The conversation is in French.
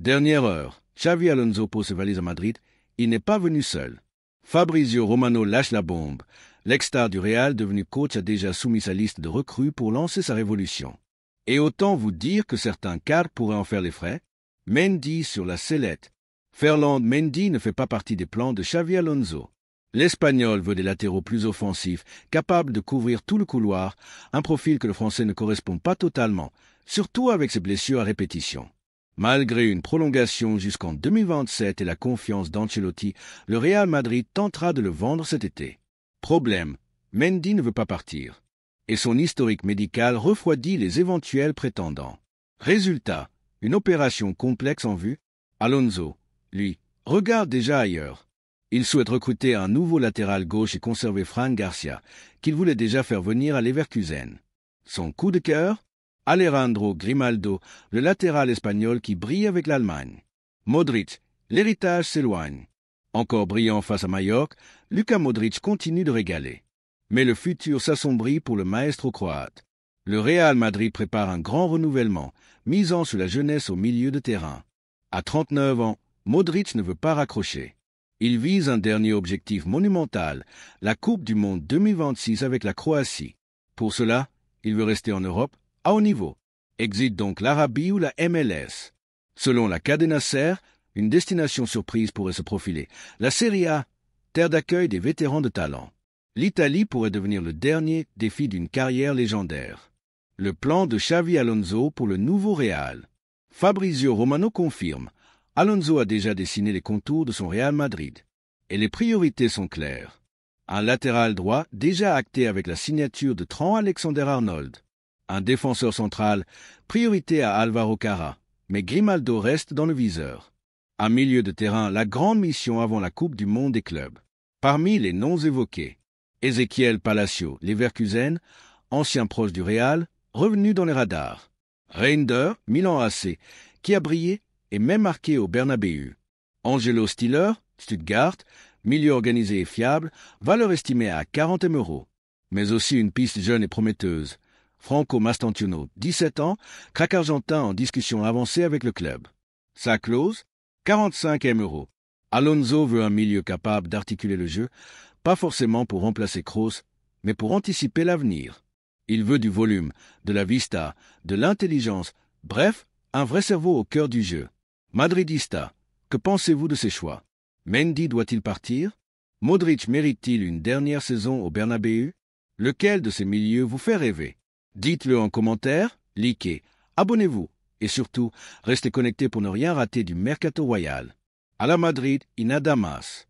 Dernière heure, Xavi Alonso pose ses valises à Madrid. Il n'est pas venu seul. Fabrizio Romano lâche la bombe. L'ex-star du Real, devenu coach, a déjà soumis sa liste de recrues pour lancer sa révolution. Et autant vous dire que certains cadres pourraient en faire les frais. Mendy sur la sellette. Ferland Mendy ne fait pas partie des plans de Xavi Alonso. L'Espagnol veut des latéraux plus offensifs, capables de couvrir tout le couloir, un profil que le Français ne correspond pas totalement, surtout avec ses blessures à répétition. Malgré une prolongation jusqu'en 2027 et la confiance d'Ancelotti, le Real Madrid tentera de le vendre cet été. Problème, Mendy ne veut pas partir. Et son historique médical refroidit les éventuels prétendants. Résultat, une opération complexe en vue. Alonso, lui, regarde déjà ailleurs. Il souhaite recruter un nouveau latéral gauche et conserver Fran Garcia, qu'il voulait déjà faire venir à Leverkusen. Son coup de cœur, Alejandro Grimaldo, le latéral espagnol qui brille avec l'Allemagne. Modric, l'héritage s'éloigne. Encore brillant face à Majorque, Luka Modric continue de régaler. Mais le futur s'assombrit pour le maestro croate. Le Real Madrid prépare un grand renouvellement, misant sur la jeunesse au milieu de terrain. À 39 ans, Modric ne veut pas raccrocher. Il vise un dernier objectif monumental, la Coupe du Monde 2026 avec la Croatie. Pour cela, il veut rester en Europe, à haut niveau. Exit donc l'Arabie ou la MLS. Selon la Cadena Ser, une destination surprise pourrait se profiler. La Serie A, terre d'accueil des vétérans de talent. L'Italie pourrait devenir le dernier défi d'une carrière légendaire. Le plan de Xavi Alonso pour le nouveau Real. Fabrizio Romano confirme. Alonso a déjà dessiné les contours de son Real Madrid. Et les priorités sont claires. Un latéral droit déjà acté avec la signature de Trent Alexander-Arnold. Un défenseur central, priorité à Alvaro Cara, mais Grimaldo reste dans le viseur. Un milieu de terrain, la grande mission avant la Coupe du Monde des clubs. Parmi les noms évoqués, Ezequiel Palacio, Leverkusen, ancien proche du Real, revenu dans les radars. Reinders, Milan AC, qui a brillé et même marqué au Bernabéu. Angelo Stiller, Stuttgart, milieu organisé et fiable, valeur estimée à 40 €. Mais aussi une piste jeune et prometteuse. Franco Mastantuono, 17 ans, crack argentin en discussion avancée avec le club. Sa clause, 45 €. Alonso veut un milieu capable d'articuler le jeu, pas forcément pour remplacer Kroos, mais pour anticiper l'avenir. Il veut du volume, de la vista, de l'intelligence, bref, un vrai cerveau au cœur du jeu. Madridista, que pensez-vous de ces choix? Mendy doit-il partir? Modric mérite-t-il une dernière saison au Bernabéu? Lequel de ces milieux vous fait rêver? Dites-le en commentaire, likez, abonnez-vous et surtout, restez connectés pour ne rien rater du Mercato Royal. À la Madrid, in Adamas.